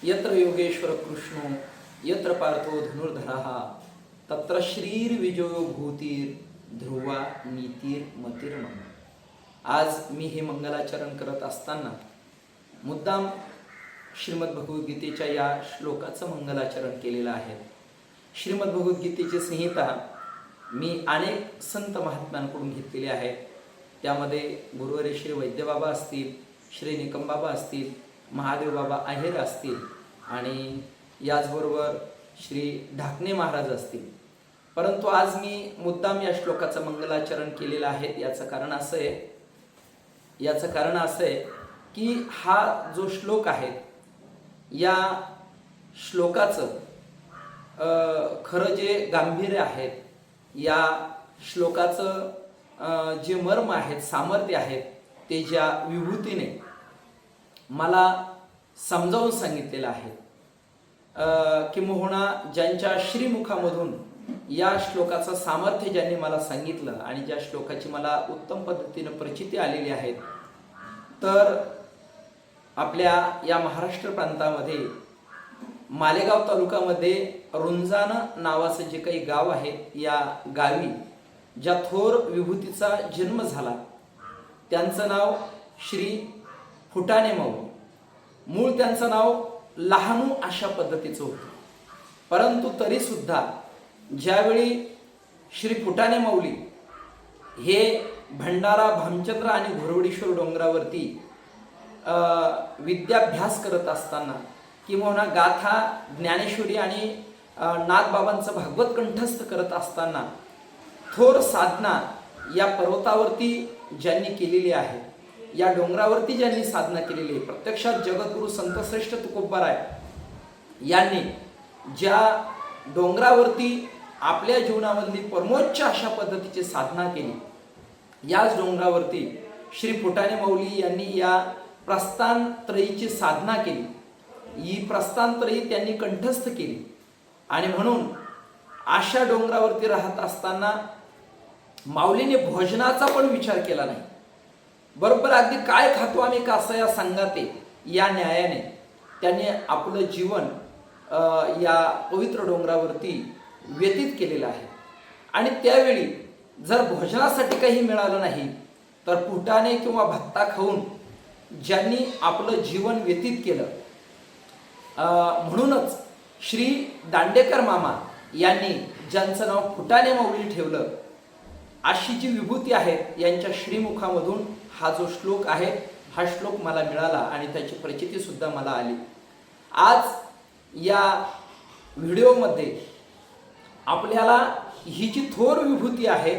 यत्र योगेश्वर कृष्णो यत्र पार्थो धनुर्धरः तत्र श्रीर्विजयो भूतीर ध्रुवा नीतीर मतिर्मम। आज मी हे मंगलाचरण करत असताना मुद्दाम श्रीमद्भगवद्गीतेच्या या श्लोकाचं मंगलाचरण केलेलं आहे। श्रीमद्भगवद्गीतेची संहिता मी अनेक संत महात्म्यांकडून घेतलेली आहे। त्यामध्ये गुरुवर्य श्री वैद्यबाबा असतील, श्री निकमबाबा असतील, महादेव बाबा आहेर असतील आणि याचबरोबर श्री ढाकणे महाराज असतील। परंतु आज मी मुद्दाम या श्लोकाचं मंगलाचरण केलेलं आहे। याचं कारण असं आहे की हा जो श्लोक आहे या श्लोकाचं खरं जे गांभीर्य आहे, या श्लोकाचं जे मर्म आहेत, सामर्थ्य आहेत, ते ज्या विभूतीने मला समजावून सांगितलेलं आहे, किंबहुना ज्यांच्या श्रीमुखामधून या श्लोकाचं सामर्थ्य ज्यांनी मला सांगितलं आणि ज्या श्लोकाची मला उत्तम पद्धतीनं प्रचिती आलेली आहे, तर आपल्या या महाराष्ट्र प्रांतामध्ये मालेगाव तालुक्यामध्ये रुंजान नावाचं जे काही गाव आहे, या गावी ज्या थोर विभूतीचा जन्म झाला त्यांचं नाव श्री फुटाणे माऊली। मूळ त्यांचं नाव लहानू अशा पद्धतीचं होतं, परंतु तरी सुद्धा ज्यावेळी श्री फुटाणे माऊली हे भंडारा, भामचंद्र आणि घोरवडेश्वर डोंगरावरती विद्याभ्यास करत असताना किंवा गाथा, ज्ञानेश्वरी आणि नाथबाबांचं भागवत कंठस्थ करत असताना थोर साधना या पर्वतावरती ज्यांनी केलेली आहे, या डोंगरावरती ज्यांनी साधना केलेली आहे, प्रत्यक्षात जगद्गुरु संतश्रेष्ठ तुकोबाराय यांनी ज्या डोंगरावरती आपल्या जीवनामधली परमोच्च अशा पद्धतीची साधना केली, याच डोंगरावरती श्री फुटाणे माऊली यांनी या प्रस्थानत्रयीची साधना केली। ही प्रस्थानत्रयी त्यांनी कंठस्थ केली आणि म्हणून अशा डोंगरावरती राहत असताना माऊलीने भोजनाचा पण विचार केला नाही। बरोबर अगदी काय खातो आम्ही कसं या सांगाते या न्यायाने त्यांनी आपलं जीवन या पवित्र डोंगरावरती व्यतीत केलेलं आहे। आणि त्यावेळी जर भोजनासाठी काही मिळालं नाही तर फुटाणे किंवा भत्ता खाऊन ज्यांनी आपलं जीवन व्यतीत केलं, म्हणूनच श्री दांडेकर मामा यांनी ज्यांचं नाव फुटाणे माऊली ठेवलं, अशी जी विभूती आहे यांच्या श्रीमुखामधून हा जो श्लोक आहे, हा श्लोक मला मिळाला आणि त्याची प्रचिती सुद्धा मला आली। आज या व्हिडिओमध्ये आपल्याला ही जी थोर विभूती आहे,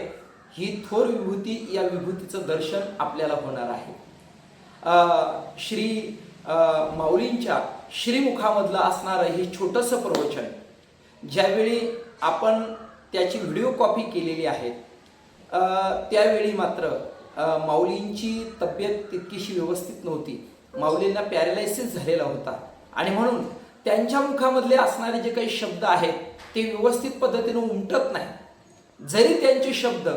ही थोर विभूती, या विभूतीचं दर्शन आपल्याला होणार आहे। श्री माऊलींच्या श्रीमुखामधलं असणारं हे छोटंसं प्रवचन, ज्यावेळी आपण त्याची व्हिडिओ कॉपी केलेली आहे, त्यावेळी मात्र माऊलींची तब्येत तितकीशी व्यवस्थित नव्हती। माऊलींना पॅरालायसिस झालेला होता आणि म्हणून त्यांच्या मुखामधले असणारे जे काही शब्द आहेत ते व्यवस्थित पद्धतीने उमटत नाही। जरी त्यांचे शब्द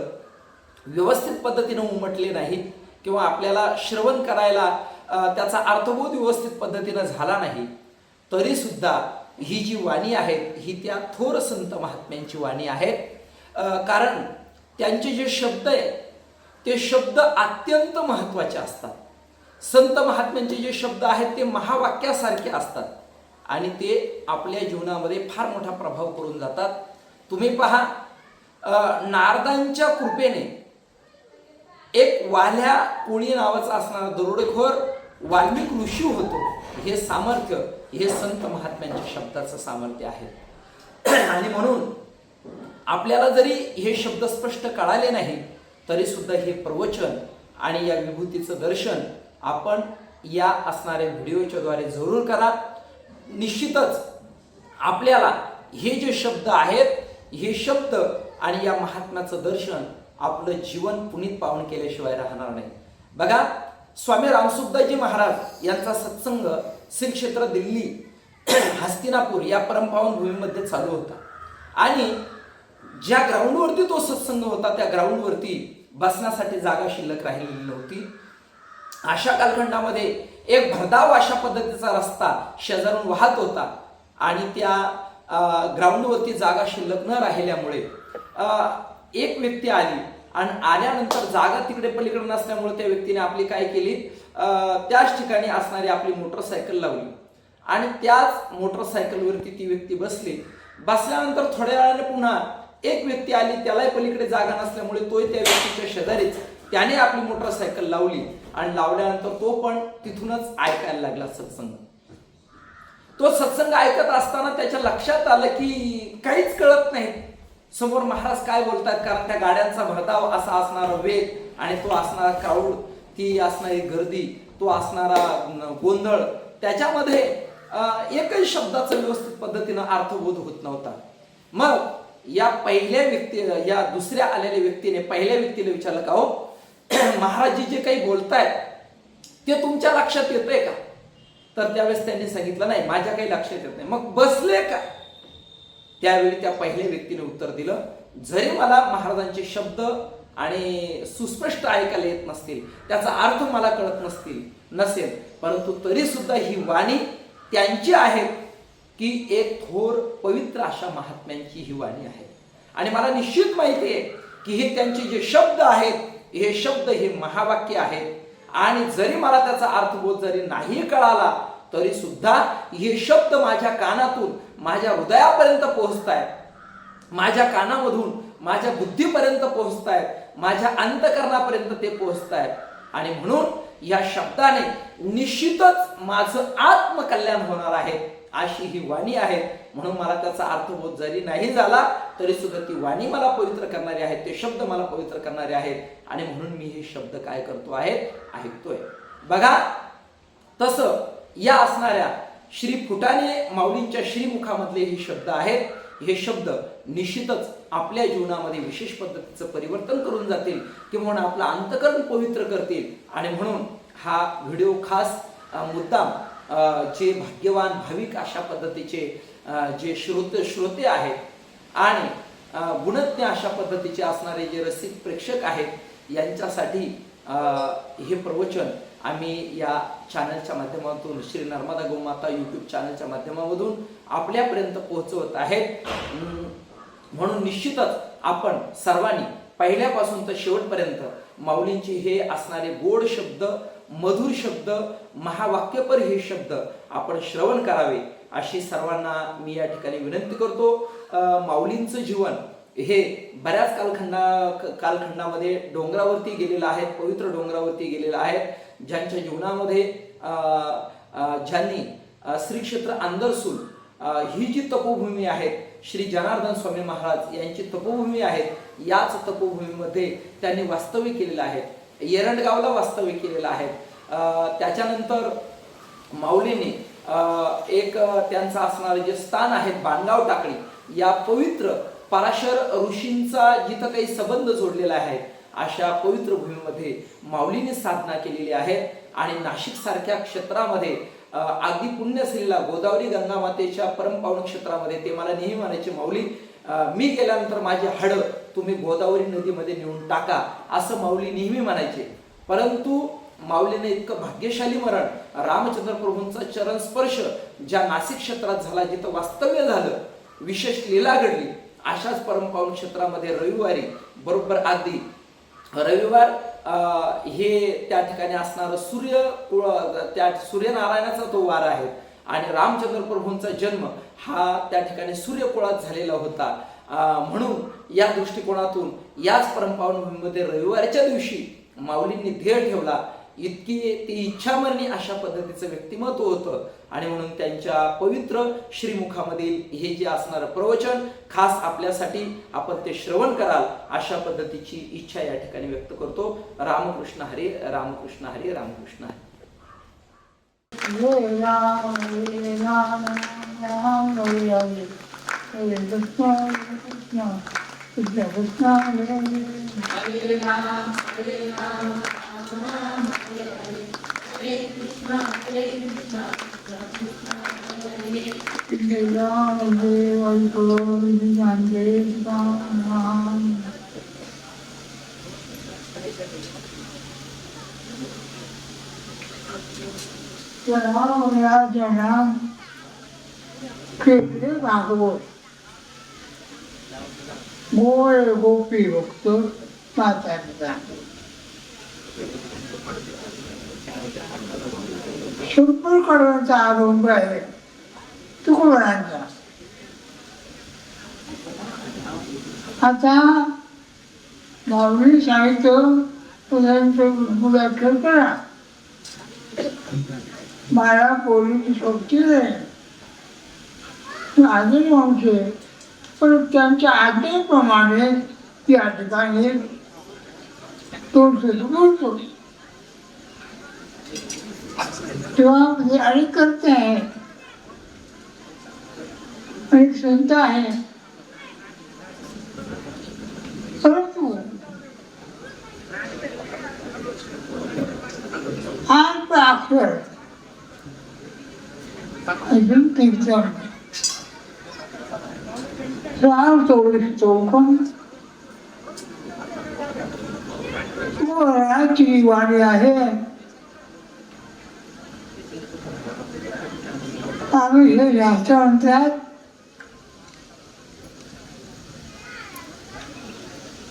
व्यवस्थित पद्धतीने उमटले नाहीत किंवा आपल्याला श्रवण करायला त्याचा अर्थबोध व्यवस्थित पद्धतीने झाला नाही, तरी सुद्धा ही जी वाणी आहे ही त्या थोर संत महात्म्यांची वाणी आहे। कारण त्यांचे जे शब्द आहेत ते शब्द अत्यंत महत्त्वाचे असतात। संत महात्म्यांचे जे शब्द आहेत ते महावाक्यासारखे असतात आणि ते आपल्या जीवनामध्ये फार मोठा प्रभाव करून जातात। तुम्ही पहा, नारदांच्या कृपेने एक वाल्या कोळी नावाचा असणारा दरोडेखोर वाल्मिक ऋषी होतो, हे सामर्थ्य हे संत महात्म्यांच्या शब्दाचं सामर्थ्य आहे। आणि म्हणून आपल्याला जरी हे शब्द स्पष्ट कळाले नाही तरी सुद्धा हे प्रवचन आणि या विभूतीचं दर्शन आपण या असणाऱ्या व्हिडिओच्या द्वारे जरूर करा। निश्चितच आपल्याला हे जे शब्द आहेत, हे शब्द आणि या महात्म्याचं दर्शन आपलं जीवन पुनीत पावन केल्याशिवाय राहणार नाही। बघा, स्वामी रामसुखदासजी महाराज यांचा सत्संग श्री क्षेत्र दिल्ली हस्तिनापूर या परमपावन भूमीमध्ये चालू होता आणि ज्या ग्राउंडवरती तो सत्संग होता त्या ग्राउंडवरती बसण्यासाठी जागा शिल्लक राहिलेली नव्हती। अशा कालखंडामध्ये एक भरधाव अशा पद्धतीचा रस्ता शेजारून वाहत होता आणि त्या ग्राउंडवरती जागा शिल्लक न राहिल्यामुळे एक व्यक्ती आली आणि आल्यानंतर जागा तिकडे पलीकडे नसल्यामुळे त्या व्यक्तीने आपली काय केली, त्याच ठिकाणी असणारी आपली मोटरसायकल लावली आणि त्याच मोटरसायकलवरती ती व्यक्ती बसली. बसल्यानंतर थोड्या वेळाने पुन्हा एक व्यक्ती आली, त्यालाही पलीकडे जागा नसल्यामुळे तोही त्या व्यक्तीच्या शेजारीच त्याने आपली मोटरसायकल लावली आणि लावल्यानंतर तो पण तिथूनच ऐकायला लागला सत्संग. तो सत्संग ऐकत असताना त्याच्या लक्षात आलं की काहीच कळत नाही समोर महाराज काय बोलतात, कारण त्या गाड्यांचा भरधाव असा असणारा वेग आणि तो असणारा क्राऊड, ती असणारी गर्दी, तो असणारा गोंधळ, त्याच्यामध्ये एकही शब्दाचा व्यवस्थित पद्धतीनं अर्थबोध होत नव्हता. मग या दुसऱ्या आलेल्या व्यक्तीने पहिल्या व्यक्तीला विचारलं, का हो महाराजजी जे काही बोलतायत ते तुमच्या लक्षात येतंय का? तर त्यावेळेस त्यांनी सांगितलं, नाही माझ्या काही लक्षात येत नाही. मग बसले का? त्यावेळी त्या पहिल्या व्यक्तीने उत्तर दिलं, जरी मला महाराजांचे शब्द आणि सुस्पष्ट ऐकायला येत नसतील, त्याचा अर्थ मला कळत नसेल, परंतु तरी सुद्धा ही वाणी त्यांची आहे की एक थोर पवित्र अशा महात्म्यांची ही वाणी आहे आणि मला निश्चित माहिती आहे की हे त्यांचे जे शब्द आहेत, हे शब्द हे महावाक्य आहेत आणि जरी मला त्याचा अर्थबोध जरी नाही कळाला तरी सुद्धा हे शब्द माझ्या कानातून माझ्या हृदयापर्यंत पोहोचतायत, माझ्या कानामधून माझ्या बुद्धीपर्यंत पोहोचतायत, माझ्या अंतकरणापर्यंत ते पोहोचतायत आणि म्हणून या शब्दाने निश्चितच माझं आत्मकल्याण होणार आहे अशी ही वाणी आहे. म्हणून मला त्याचा अर्थबोध जरी नाही झाला तरी सुद्धा ती वाणी मला पवित्र करणारी आहे, ते शब्द मला पवित्र करणारे आहेत आणि म्हणून मी हे शब्द काय करतो आहे, ऐकतोय. बघा, तसं या असणाऱ्या श्री फुटाणे माऊलींच्या श्रीमुखामधले हे शब्द आहेत. हे शब्द निश्चितच आपल्या जीवनामध्ये विशेष पद्धतीचं परिवर्तन करून जातील किंवा आपलं अंतकरण पवित्र करतील आणि म्हणून हा व्हिडिओ खास मुद्दाम जे भाग्यवान भाविक अशा पद्धतीचे जे श्रोते आहेत आणि गुणज्ञ अशा पद्धतीचे असणारे जे रसिक प्रेक्षक आहेत यांच्यासाठी हे प्रवचन आम्ही या चॅनलच्या माध्यमातून श्री नर्मदा गोमाता यूट्यूब चॅनलच्या माध्यमामधून आपल्यापर्यंत पोहोचवत आहेत. म्हणून निश्चितच आपण सर्वांनी पहिल्यापासून तर शेवटपर्यंत माऊलींचे हे असणारे गोड शब्द, मधुर शब्द, महावाक्यपर हे शब्द आपण श्रवण करावे अशी सर्वांना मी या ठिकाणी विनंती करतो. माऊलींचं जीवन हे बऱ्याच कालखंडामध्ये डोंगरावरती गेलेलं आहे, पवित्र डोंगरावरती गेलेलं आहे. ज्यांच्या जीवनामध्ये ज्यांनी श्री क्षेत्र अंदरसूल ही जी तपोभूमी आहे, श्री जनार्दन स्वामी महाराज यांची तपोभूमी आहे, याच तपोभूमीमध्ये त्यांनी वास्तव्य केलेलं आहे. एरंडगावला वास्तव्य केलेलं आहे. त्याच्यानंतर माऊलींनी एक त्यांचं असणारे जे स्थान आहे बाणगाव टाकळी, या पवित्र पराशर ऋषींचा जिथं काही संबंध जोडलेला आहे अशा पवित्र भूमीमध्ये माऊलीने साधना केलेली आहे. आणि नाशिक सारख्या क्षेत्रामध्ये अगदी पुण्यश्रीला गोदावरी गंगा मातेच्या परमपावन क्षेत्रामध्ये ते मला नेहमी म्हणायचे, माऊली मी गेल्यानंतर माझी हाडं तुम्ही गोदावरी नदीमध्ये नेऊन टाका, असं माऊली नेहमी म्हणायचे. परंतु माऊलीने इतकं भाग्यशाली मरण, रामचंद्र प्रभूंचा चरण स्पर्श ज्या नाशिक क्षेत्रात झाला, जिथं वास्तव्य झालं, विशेष लीला घडली, अशाच परमपावन क्षेत्रामध्ये रविवारी बरोबर अगदी रविवार हे त्या ठिकाणी असणारं त्या सूर्यनारायणाचा तो वार आहे आणि रामचंद्र प्रभूंचा जन्म हा त्या ठिकाणी सूर्यकुळात झालेला होता. म्हणून या दृष्टिकोनातून याच परमपावन भूमीमध्ये रविवारच्या दिवशी माऊलींनी ध्येय ठेवला. इतकी ती इच्छामरणी अशा पद्धतीचं व्यक्तिमत्व होतं आणि म्हणून त्यांच्या पवित्र श्रीमुखामधील हे जे असणारं प्रवचन खास आपल्यासाठी आपण ते श्रवण कराल अशा पद्धतीची इच्छा या ठिकाणी व्यक्त करतो. रामकृष्ण हरी, रामकृष्ण हरी, रामकृष्ण हरी. जनाम केले भागवत गोळ गोपी भक्त माता शंभर करोडचा अभंग आहे तुकोबांचा. आता माऊली सांगितलं मुलाखत करा, मला पोलीची शक्ती आहे आधी माणसे, पण त्यांच्या आज्ञेप्रमाणे या ठिकाणी दोन शब्द बोलतो. तेव्हा अनेक करते आहे, अनेक संत आहे, परंतु आठ अक्षर अजून कीर्तन 24 चौकोन वराची वाणी आहे. आम्ही हे जास्त म्हणतात,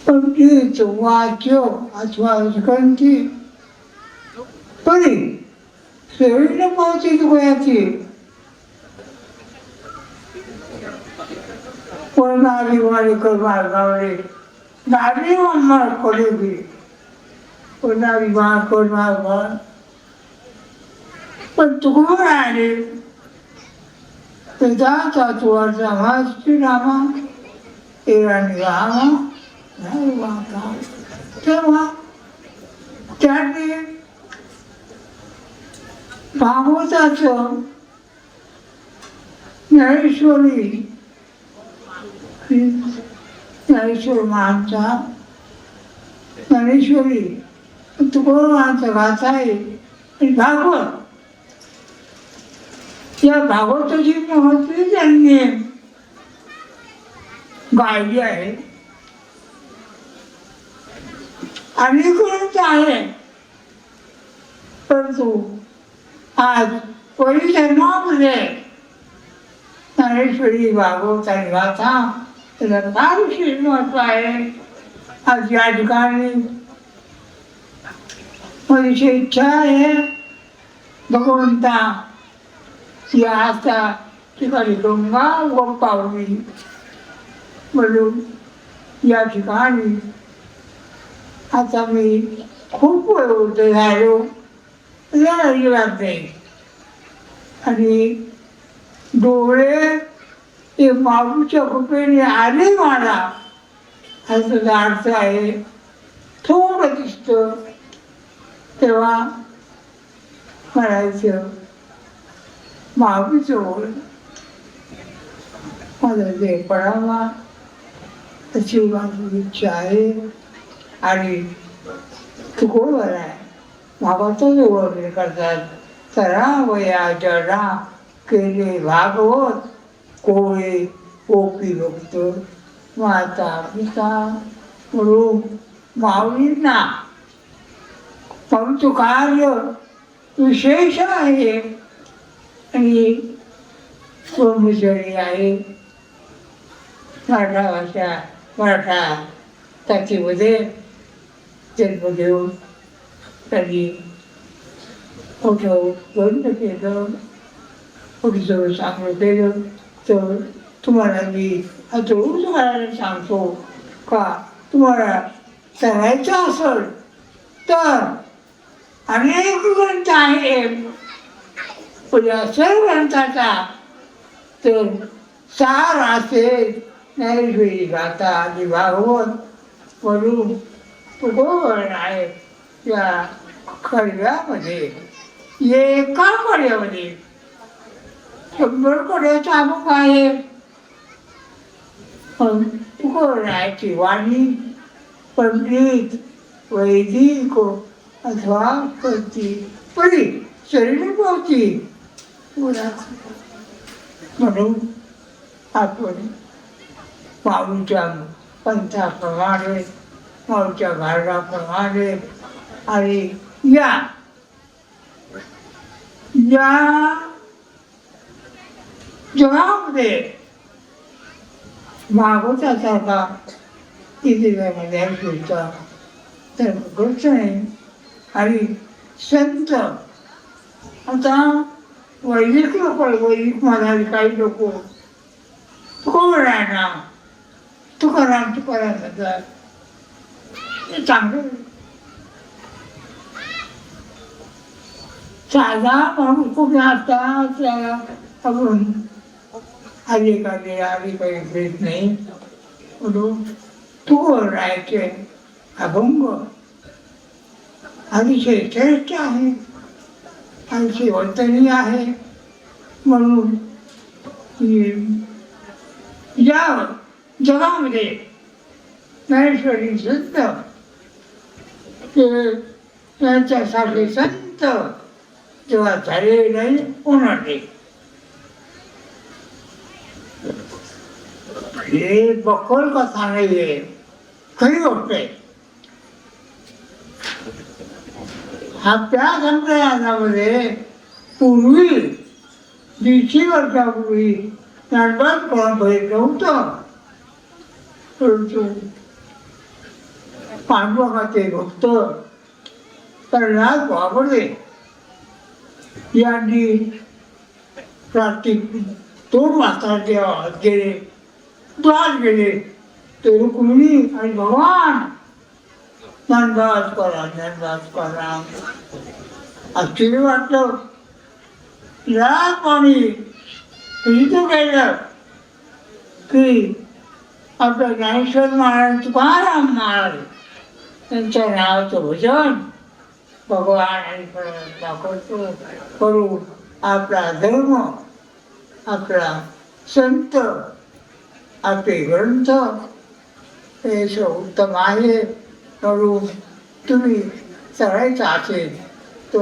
पंडित वाच्य अथवा ग्रंथी परी शरीर पावती वयाची नारी वारी कर मार्गावरे नारी मार करेगी नारी मार कर मार. पण तुकोबा आले वेदाचा तुळाचा भास रामा एराणी रामा नाही वाटा. तेव्हा त्यांनी भागवताचं ज्ञानेश्वरी ज्ञानेश्वर महांचा ज्ञानेश्वरी तुकोबांचा गाथा आहे आणि भागवत या भागवताची महत्त्व त्यांनी गायली आहे. अनेक आहे, परंतु आज परिसरामध्ये ज्ञानेश्वरी भागवत आणि गाथा त्याला फार विशेष महत्व आहे. आज या ठिकाणी माझी इच्छा आहे भगवंता या आता ठिकाणी गंगा व पावली म्हणून या ठिकाणी आता मी खूप वयोवृद्ध झालो अजिबात नाही आणि डोळे ते माऊच्या कृपेने आले मला असं अर्थ आहे. थोडं दिसतं तेव्हा म्हणायचं माऊलीचं ओळ माझा देह पडावा अशी माझी इच्छा आहे. आणि तुकोबाला आहे भागवताच ओळखले करतात. तरा वया जडा केले भागवत कोळे गोपी भक्त माता पिता म्हणून माऊलींना परंतु कार्य विशेष आहे आणि ब्रह्मचर्य आहे. मराठा भाषा मराठा जातीमध्ये जन्म घेऊन त्यांनी मोठं ग्रंथ केलं, पुढचं चांगलं केलं. तर तुम्हाला मी हळूच करायला सांगतो का तुम्हाला करायचं असेल तर अनेक ग्रंथ आहेत. पण या सर्व ग्रंथाचा तर सार असेल ज्ञानेश्वरी गाथा आणि भागवत म्हणून तुकोबा आहे. या खडव्यामध्ये एका खडव्यामध्ये 100 कड्याचा अभंग आहे. पण तुकोबाची वाणी पंडित वैदिक अथवा करती परी शरीर पावती म्हणून आपण माऊलीच्या पंथाप्रमाणे माऊलीच्या मार्गाप्रमाणे आणि या या जगामध्ये भागवतासारखा इतिहासामध्ये सुद्धा तर गोष्ट नाही. आणि संत आता वैदिक लोक वैदिक म्हणाले काही लोक कोण आहे ना तुकाराम म्हणतात ते चांगलं साधा माणूस कुठे आता त्याला आपण आधी काही भेट नाही म्हणून तू राहायचे अभंग अतिशय श्रेष्ठ आहे अतिशय वर्तनीय आहे. म्हणून या जगामध्ये ज्ञानेश्वरी संत ते त्यांच्यासाठी संत जेव्हा झाले नाही उन्हाळे हे बक्कल कथा नाही आहे, खरी गोष्ट आहे. आपल्या संप्रदायामध्ये पूर्वी 150 वर्षापूर्वी ज्ञानबाद कोणा भेट नव्हतं, परंतु पांडुरंगाचे भक्त प्रल्हाद बाबडे यांनी प्रातिक 2 वाजता गेले, द्वार गेले ते रुक्मिणी आणि भगवान ज्ञानबाद करा आश्चर्य वाटलं. या पाणी इथं गेलं की आपल्या ज्ञानेश्वर महाराज तुकाराम महाराज त्यांच्या नावाचं भजन भगवान आणि दाखवतो करू. आपला धर्म आपला संत आपले ग्रंथ हे उत्तम आहे. म्हणून तुम्ही चढायचा असेल तो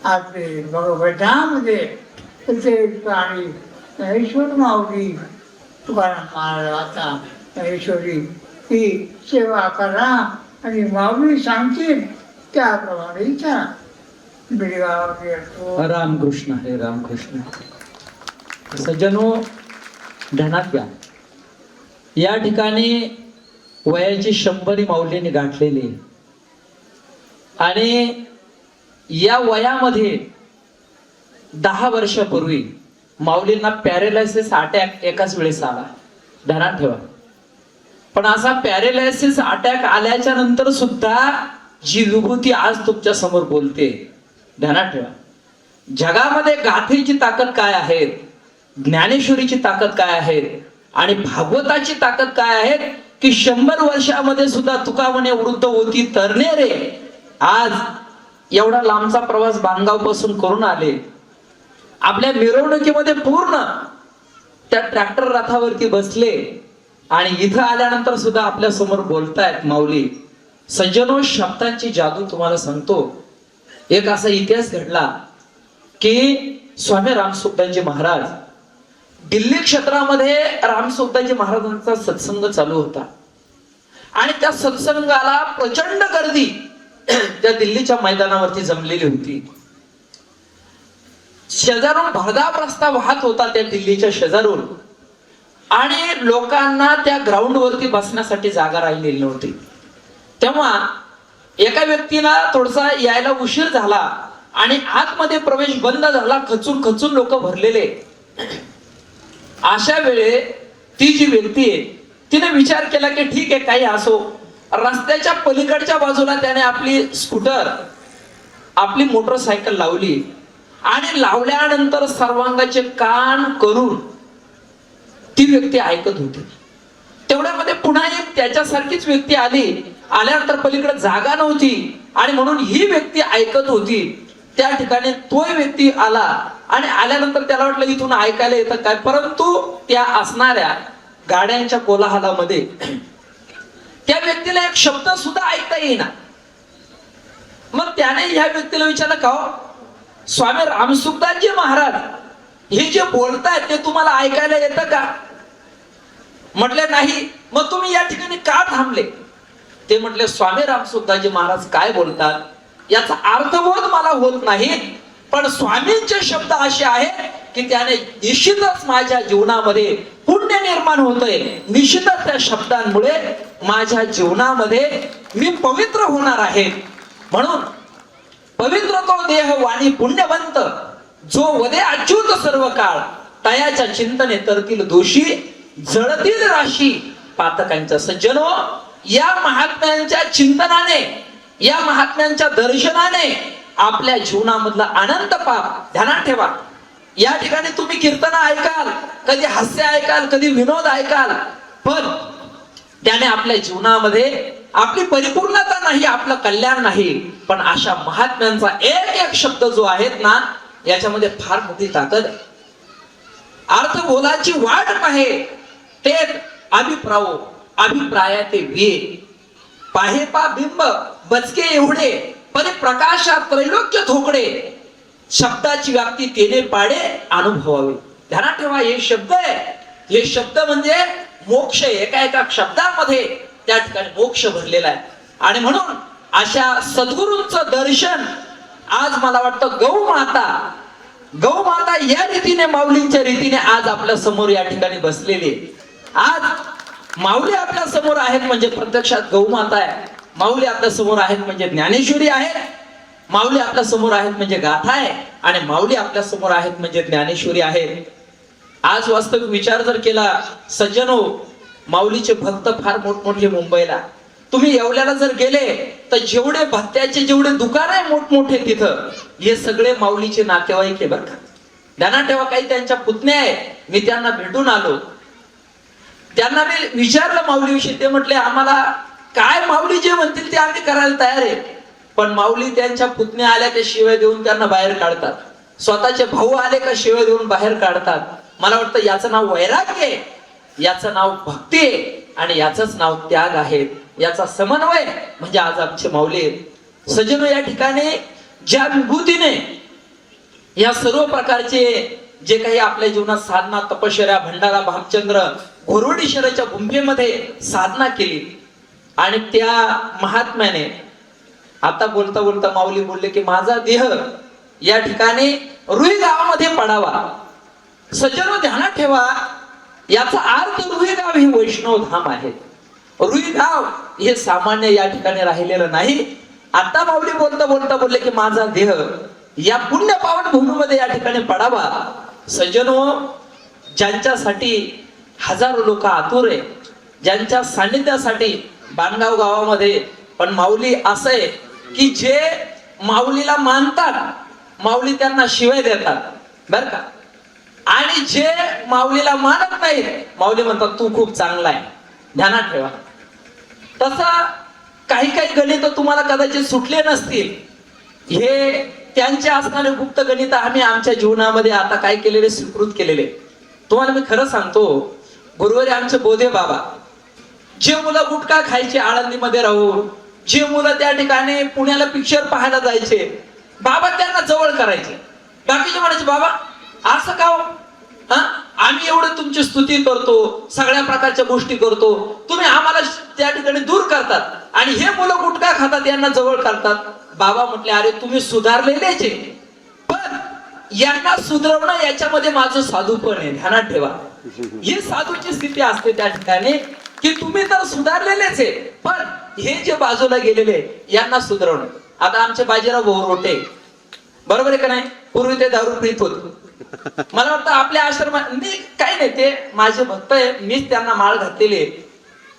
आपले भगवतामध्ये प्रत्येक आणि ज्ञानेश्वर माऊली तुकाराम महाराज आता ज्ञानेश्वरी ही सेवा करा आणि माऊली सांगतील त्याप्रमाणे विचारा. बिडगाव रामकृष्ण हे रामकृष्ण. सज्जनो ध्यानात घ्या, या ठिकाणी वयाची 100 माऊलीने गाठलेली आणि या वयामध्ये 10 वर्षापूर्वी माऊलींना पॅरालायसिस अटॅक एकाच वेळेस आला. ध्यानात ठेवा. पण असा पॅरालायसिस अटॅक आल्याच्या नंतर सुद्धा जी विभूती आज तुमच्या समोर बोलते, ध्यानात ठेवा. जगामध्ये गाथेची ताकद काय आहे, ज्ञानेश्वरीची ताकद काय आहे आणि भागवताची ताकद काय आहे की 100 वर्षामध्ये सुद्धा तुका म्हणे वृद्ध होती तरणे रे. आज एवढा लांबचा प्रवास बांधगाव पासून करून आले. आपल्या मिरवणुकीमध्ये पूर्ण त्या ट्रॅक्टर रथावरती बसले आणि इथं आल्यानंतर सुद्धा आपल्या समोर बोलतायत माऊली. सज्जनो, शब्दांची जादू तुम्हाला सांगतो. एक असा इतिहास घडला की स्वामी रामसुखदासजी महाराज दिल्ली क्षेत्रामध्ये रामसुखदासजी महाराजांचा सत्संग चालू होता आणि त्या सत्संगाला प्रचंड गर्दी त्या दिल्लीच्या मैदानावरती जमलेली होती. शेजारून भरधाव रस्ता वाहत होता त्या दिल्लीच्या शेजारून आणि लोकांना त्या ग्राउंड वरती बसण्यासाठी जागा राहिलेली नव्हती. तेव्हा एका व्यक्तीला थोडासा यायला उशीर झाला आणि आतमध्ये प्रवेश बंद झाला. खचून खचून लोक भरलेले. अशा वेळे ती जी व्यक्ती आहे तिने विचार केला की ठीक आहे काही असो. रस्त्याच्या पलीकडच्या बाजूला त्याने आपली स्कूटर आपली मोटरसायकल लावली आणि लावल्यानंतर सर्वांगाचे कान करून ती व्यक्ती ऐकत होती. तेवढ्यामध्ये पुन्हा एक त्याच्यासारखीच व्यक्ती आली. आल्यानंतर पलीकडे जागा नव्हती आणि म्हणून ही व्यक्ती ऐकत होती. त्या ठिकाणी तो व्यक्ती आला आणि आल्यानंतर त्याला वाटलं इथून ऐकायला येतं काय, परंतु त्या असणाऱ्या गाड्यांच्या कोलाहलामध्ये त्या व्यक्तीला एक शब्द सुद्धा ऐकता येईना. मग त्याने ह्या व्यक्तीला विचारलं का स्वामी रामसुखदासजी महाराज हे जे बोलतायत ते तुम्हाला ऐकायला येतं का? म्हटले नाही. मग तुम्ही या ठिकाणी का थांबले? ते म्हटले स्वामी रामसुखदासजी महाराज काय बोलतात याचा अर्थबोध मला होत नाही, पण स्वामींचे शब्द असे आहेत की त्याने निश्चितच माझ्या जीवनामध्ये पुण्य निर्माण होतंय, निश्चितच त्या शब्दांमुळे माझ्या जीवनामध्ये मी पवित्र होणार आहे. म्हणून पवित्र तो देह वाणी पुण्यवंत, जो वदे अच्युत सर्व काळ, तयाच्या चिंतने तरतील दोषी, जळतील राशी पातकांच्या. सज्जनो, या महात्म्यांच्या चिंतनाने, या महात्म्यांच्या दर्शनाने आपल्या जीवनामधला आनंद पाप ध्यानात ठेवा. या ठिकाणी तुम्ही कीर्तन ऐकाल, कधी हास्य ऐकाल, कधी विनोद ऐकाल, पण त्याने आपल्या जीवनामध्ये आपली परिपूर्णता नाही, आपलं कल्याण नाही. पण अशा महात्म्यांचा एक एक शब्द जो आहेत ना, याच्यामध्ये फार मोठी ताकद आहे. अर्थ बोलाची वाट आहे ते अभिप्रायो, अभिप्राया ते वे पाहे पा बिंब बचके एवढे, परी प्रकाशात त्रैलोक्य थोकडे, शब्दाची व्याप्ती तेने पाडे अनुभवावे. ध्यानात ठेवा, हे शब्द आहे, हे शब्द म्हणजे मोक्ष. एका एका शब्दामध्ये त्या ठिकाणी मोक्ष भरलेला आहे. आणि म्हणून अशा सद्गुरूंचं दर्शन आज मला वाटतं गौमाता या रीतीने, माऊलींच्या रीतीने आज आपल्या समोर या ठिकाणी बसलेली. आज माऊली आपल्या समोर आहेत म्हणजे प्रत्यक्षात गौमाता आहे. माऊली आपल्या समोर आहेत म्हणजे ज्ञानेश्वरी आहे. माऊली आपल्या समोर आहेत म्हणजे गाथा आहे. आणि माऊली आपल्या समोर आहेत म्हणजे ज्ञानेश्वरी आहे. आज वास्तविक विचार जर केला सज्जनो, माऊलीचे भक्त फार मोठमोठे मुंबईला. तुम्ही येवल्याला जर गेले तर जेवढे भत्त्याचे जेवढे दुकान आहे मोठमोठे तिथं, हे सगळे माऊलीचे नातेवाईक आहे बरं का. ध्यानात ठेवा, काही त्यांच्या पुतण्या आहे. मी त्यांना भेटून आलो, त्यांना मी विचारलं माऊलीविषयी. ते म्हटले आम्हाला काय माऊली जे म्हणतील ते आम्ही करायला तयार आहे. पण माऊली त्यांच्या पुतण्या आल्या का शिव्या देऊन त्यांना बाहेर काढतात, स्वतःचे भाऊ आले का शिव्या देऊन बाहेर काढतात. मला वाटतं याचं नाव वैराग्य आहे, याचं नाव भक्ती आहे, आणि याचंच नाव त्याग आहे. याचा समन्वय म्हणजे आज आमचे माऊली आहेत. सज्जनो, या ठिकाणी ज्या विभूतीने या सर्व प्रकारचे जे काही आपल्या जीवनात साधना, तपश्चर्या, भंडारा, भामचंद्र, घोरवडीश्वराच्या गुंफेमध्ये साधना केली, आणि त्या महात्म्याने आता बोलता बोलता माऊली बोलले की माझा देह या ठिकाणी रुई गावामध्ये पडावा. सज्जनो, ध्यानात ठेवा, याचा अर्थ रुई गाव हे वैष्णव धाम आहे. रुई गाव हे सामान्य या ठिकाणी राहिलेलं नाही. आता माऊली बोलता बोलता बोलले की माझा देह या पुण्य पावन भूमीमध्ये या ठिकाणी पडावा. सज्जनो, ज्यांच्यासाठी हजारो लोक आतुर आहे, ज्यांच्या सान्निध्यासाठी बाणगाव गावामध्ये, पण माऊली असं आहे की जे माऊलीला मानतात, माऊली त्यांना शिवाय देतात बर का. आणि जे माऊलीला मानत नाही, माऊली म्हणतात तू खूप चांगला आहे. ध्यानात ठेवा. तसा काही काही गणित तुम्हाला कदाचित सुटले नसतील. हे त्यांचे असणारे गुप्त गणित आम्ही आमच्या जीवनामध्ये आता काय केलेले, स्वीकृत केलेले. तुम्हाला मी खरं सांगतो, गुरुवारी आमचे बोधे बाबा, जे मुलं गुटखा खायचे आळंदीमध्ये राहून, जे मुलं त्या ठिकाणी पुण्याला पिक्चर पाहायला जायचे, बाबा त्यांना जवळ करायचे. बाकीचे म्हणायचे बाबा असं का हो? आम्ही एवढं तुमची स्तुती करतो, सगळ्या प्रकारच्या गोष्टी करतो, तुम्ही आम्हाला त्या ठिकाणी दूर करतात, आणि हे मुलं गुटखा खातात यांना जवळ करतात. बाबा म्हटले अरे तुम्ही सुधारलेलेच आहे, पण यांना सुधारवणं याच्यामध्ये माझं साधूपण आहे. ध्यानात ठेवा, ही साधूची स्थिती असते त्या ठिकाणी की तुम्ही तर सुधारलेलेच आहे, पण हे जे बाजूला गेलेले यांना सुधारवणं. आता आमचे बाजीराव भाऊ रोटे, बरोबर आहे का नाही, पूर्वी ते दारू पीत होते. मला वाटतं आपल्या आश्रमात काही नाही, ते माझे भक्त आहे, मीच त्यांना माळ घातलेली आहे.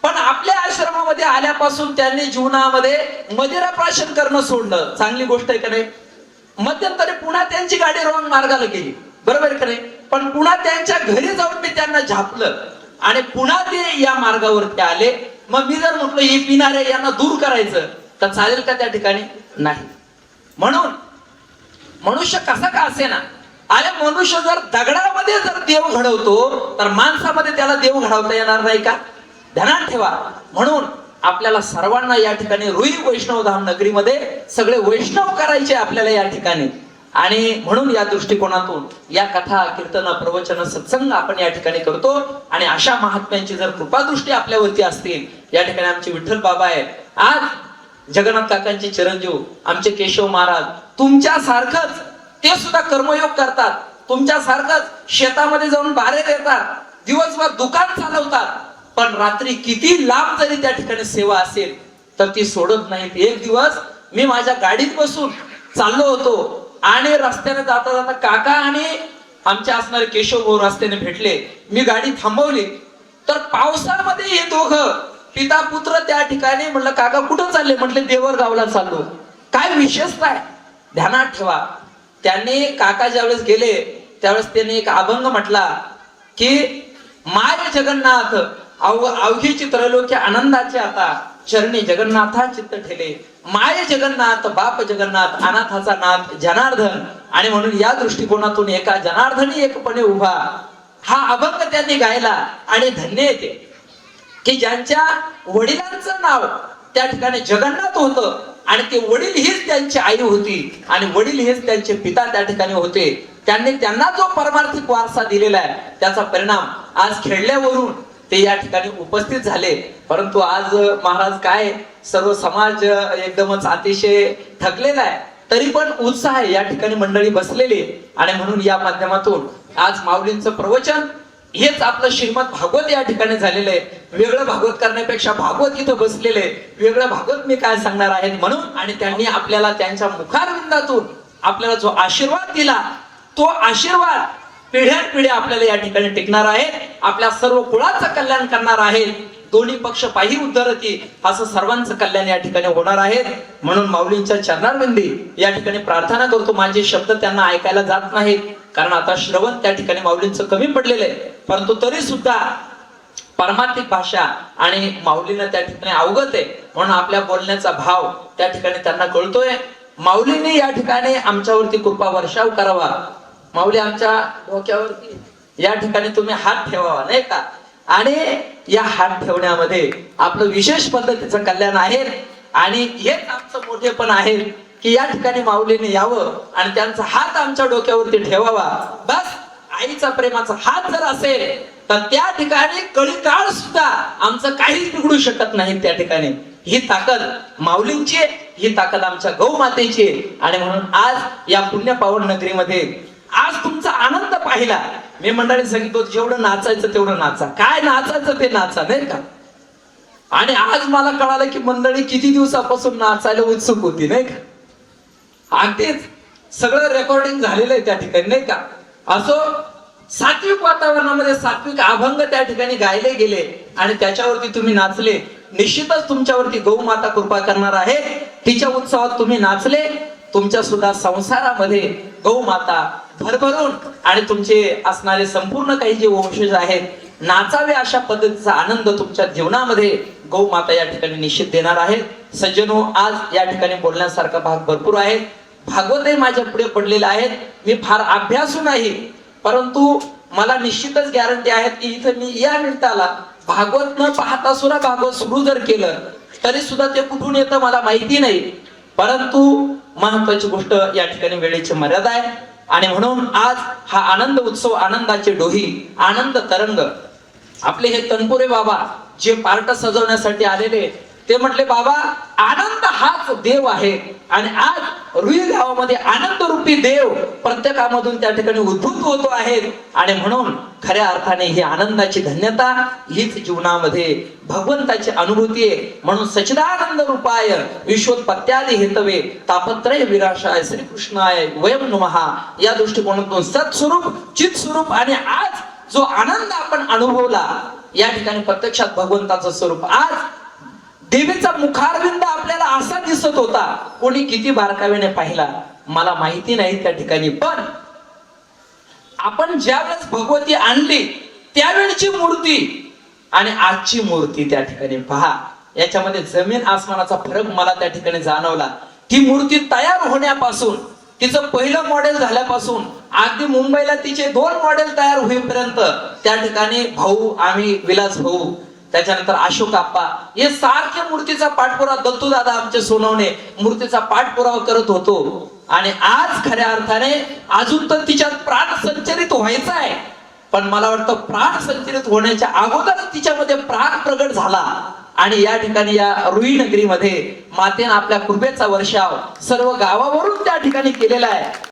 पण आपल्या आश्रमामध्ये आल्यापासून त्यांनी जीवनामध्ये मदिरा प्राशन करणं सोडलं. चांगली गोष्ट आहे का नाही. मध्यंतरी पुन्हा त्यांची गाडी रॉंग मार्गाला गेली, बरोबर आहे का नाही. पण पुन्हा त्यांच्या घरी जाऊन मी त्यांना झापलं आणि पुन्हा ते या मार्गावरती आले. मग मी जर म्हटलं हे पिणारे यांना दूर करायचं तर चालेल का त्या ठिकाणी? नाही. म्हणून मनुष्य कसा का असे ना, अरे मनुष्य जर दगडामध्ये जर देव घडवतो तर माणसामध्ये त्याला देव घडवता येणार नाही का? ध्यानात ठेवा. म्हणून आपल्याला सर्वांना या ठिकाणी रुई वैष्णवधाम नगरीमध्ये सगळे वैष्णव करायचे आपल्याला या ठिकाणी. आणि म्हणून या दृष्टिकोनातून या कथा, कीर्तन, प्रवचन, सत्संग आपण या ठिकाणी करतो. आणि अशा महात्म्यांची जर कृपादृष्टी आपल्यावरती असतील, या ठिकाणी आमचे विठ्ठल बाबा आहे, आज जगन्नाथ काकांचे चिरंजीव आमचे केशव महाराज, तुमच्या सारखंच ते सुद्धा कर्मयोग करतात, तुमच्यासारखंच शेतामध्ये जाऊन बारे देतात, दिवसभर दुकान चालवतात, पण रात्री किती लांब जरी त्या ठिकाणी सेवा असेल तर ती सोडत नाहीत. एक दिवस मी माझ्या गाडीत बसून चाललो होतो आणि रस्त्याने जाता जाता काका आणि आमचे असणारे केशव भाऊ रस्त्याने भेटले. मी गाडी थांबवली तर पावसामध्ये हे दोघं पिता पुत्र त्या ठिकाणी. म्हटलं काका कुठं चालले? म्हटले देवरगावला चाललो. काय विशेषता आहे ध्यानात ठेवा. त्यांनी काका ज्यावेळेस गेले त्यावेळेस त्यांनी एक अभंग म्हटला की माय जगन्नाथ अवघी चित्रलोके आनंदाचे आता चरणी जगन्नाथा चित्त ठेले. माय जगन्नाथ बाप जगन्नाथ अनाथाचा नाथ जनार्दन. आणि म्हणून या दृष्टिकोनातून एका जनार्दनी एकपणे उभा हा अभंग त्यांनी गायला. आणि धन्य येते की ज्यांच्या वडिलांचं नाव त्या ठिकाणी जगन्नाथ होतं आणि ते वडील हीच त्यांची आई होती आणि वडील हेच त्यांचे पिता त्या ठिकाणी होते. त्यांना जो परमार्थिक वारसा दिलेला आहे त्याचा परिणाम आज खेळल्यावरून ते या ठिकाणी उपस्थित झाले. परंतु आज महाराज काय सर्व समाज एकदमच अतिशय थकलेला आहे, तरी पण उत्साह आहे या ठिकाणी मंडळी बसलेली. आणि म्हणून या माध्यमातून आज माऊलींचं प्रवचन हेच आपलं श्रीमद भागवत या ठिकाणी झालेलं आहे. वेगळं भागवत करण्यापेक्षा भागवत इथं बसलेले, वेगळं भागवत मी काय सांगणार आहे म्हणून. आणि त्यांनी आपल्याला त्यांच्या मुखारविंदातून आपल्याला जो आशीर्वाद दिला तो आशीर्वाद पिढ्यानपिढ्या आपल्याला या ठिकाणी टिकणार आहे, आपल्या सर्व कुळाचं कल्याण करणार आहे. दोन्ही पक्ष पाही उद्धरती असं सर्वांचं कल्याण या ठिकाणी होणार आहे. म्हणून माऊलींच्या चरणारविंदी या ठिकाणी प्रार्थना करतो. माझे शब्द त्यांना ऐकायला जात नाहीत कारण आता श्रवण त्या ठिकाणी माऊलींचं कमी पडलेलं आहे, परंतु तरी सुद्धा परमार्थिक भाषा आणि माऊलींना त्या ठिकाणी अवगत आहे म्हणून आपल्या बोलण्याचा भाव त्या ठिकाणी त्यांना कळतोय. माऊलीने या ठिकाणी आमच्यावरती कृपा वर्षाव करावा. माऊली आमच्या डोक्यावरती या ठिकाणी तुम्ही हात ठेवावा नाही का. आणि या हात ठेवण्यामध्ये आपलं विशेष पद्धतीचं कल्याण आहे. आणि हेच आमचं मोठेपण आहे की या ठिकाणी माऊलीने यावं आणि त्यांचा हात आमच्या डोक्यावरती ठेवावा. बस आईचा प्रेमाचा हात जर असेल तर त्या ठिकाणी कळी काळ सुद्धा आमचं काहीच बिघडू शकत नाही. त्या ठिकाणी ही ताकद माऊलींची, ही ताकद आमच्या गौ मातेची. आणि म्हणून आज या पुण्य पावन नगरीमध्ये आज तुमचा आनंद पाहिला. मी मंडळी सांगितलं जेवढं नाचायचं तेवढं नाचा, काय नाचायचं ते नाचा नाही का. आणि आज मला कळालं की मंडळी किती दिवसापासून नाचायला उत्सुक होती नाही का. अगदीच सगळं रेकॉर्डिंग झालेलं आहे त्या ठिकाणी नाही का. असो सात्विक वातावरणामध्ये सात्विक अभंग त्या ठिकाणी गायले गेले आणि त्याच्यावरती तुम्ही नाचले. निश्चितच तुमच्यावरती गौ माता कृपा करणार आहे. तिच्या उत्सवात तुम्ही नाचले. तुमच्या सुद्धा संसारामध्ये गौ माता भरभरून आणि तुमचे असणारे संपूर्ण काही जे वंशज आहेत नाचावे अशा पद्धतीचा आनंद तुमच्या जीवनामध्ये गौ माता या ठिकाणी निश्चित देणार आहेत. सज्जनो आज या ठिकाणी बोलण्यासारखा भाग भरपूर आहेत. भागवतही माझ्या पुढे पडलेले आहेत. मी फार अभ्यासू नाही परंतु मला निश्चितच गॅरंटी आहे की इथं मी या मिनिटाला भागवत न पाहता सुद्धा भागवत सुरू जर केलं तरी सुद्धा ते कुठून येतं मला माहिती नाही. परंतु महत्वाची गोष्ट या ठिकाणी वेळेची मर्यादा आहे. आणि म्हणून आज हा आनंद उत्सव, आनंदाचे डोही, आनंद तरंग आपले हे तनपुरे बाबा जे पार्ट सजवण्यासाठी आलेले ते म्हटले बाबा आनंद हाच देव आहे. आणि आज रुई गावामध्ये आनंद रूपी देव प्रत्येकामधून त्या ठिकाणी उद्भूत होतो आहे. आणि म्हणून खऱ्या अर्थाने ही आनंदाची धन्यता हीच जीवनामध्ये भगवंताची अनुभूती आहे. म्हणून सच्चिदानंद रूपाय विश्वोत्पत्त्यादि हेतवे तापत्रय विनाशाय श्रीकृष्णाय वयम नमः या दृष्टिकोनातून सत्स्वरूप चित स्वरूप आणि आज जो आनंद आपण अनुभवला या ठिकाणी प्रत्यक्षात भगवंताचं स्वरूप आज देवीचा मुखारविंद आपल्याला असा दिसत होता. कोणी किती बारकाव्याने पाहिला मला माहिती नाही त्या ठिकाणी, पण आपण ज्यावेळेस भगवती आणली त्यावेळची मूर्ती आणि आजची मूर्ती त्या ठिकाणी पहा, याच्यामध्ये जमीन आसमानाचा फरक मला त्या ठिकाणी जाणवला. ती मूर्ती तयार होण्यापासून तिचं पहिलं मॉडेल झाल्यापासून अगदी मुंबईला तिचे 2 मॉडेल तयार होईपर्यंत त्या ठिकाणी भाऊ आम्ही विलास भाऊ त्याच्यानंतर अशोक आप्पा हे सारखे मूर्तीचा पाठपुरावा दत्तू दादा आमचे सोनवणे मूर्तीचा पाठपुरावा करत होतो. आणि आज खऱ्या अर्थाने अजून तर तिच्यात प्राण संचरित व्हायचा आहे, पण मला वाटतं प्राण संचरित होण्याच्या अगोदर तिच्यामध्ये प्राण प्रगट झाला. आणि या ठिकाणी या रुई नगरीमध्ये मातेने आपल्या कृपेचा वर्षाव सर्व गावावरून त्या ठिकाणी केलेला आहे.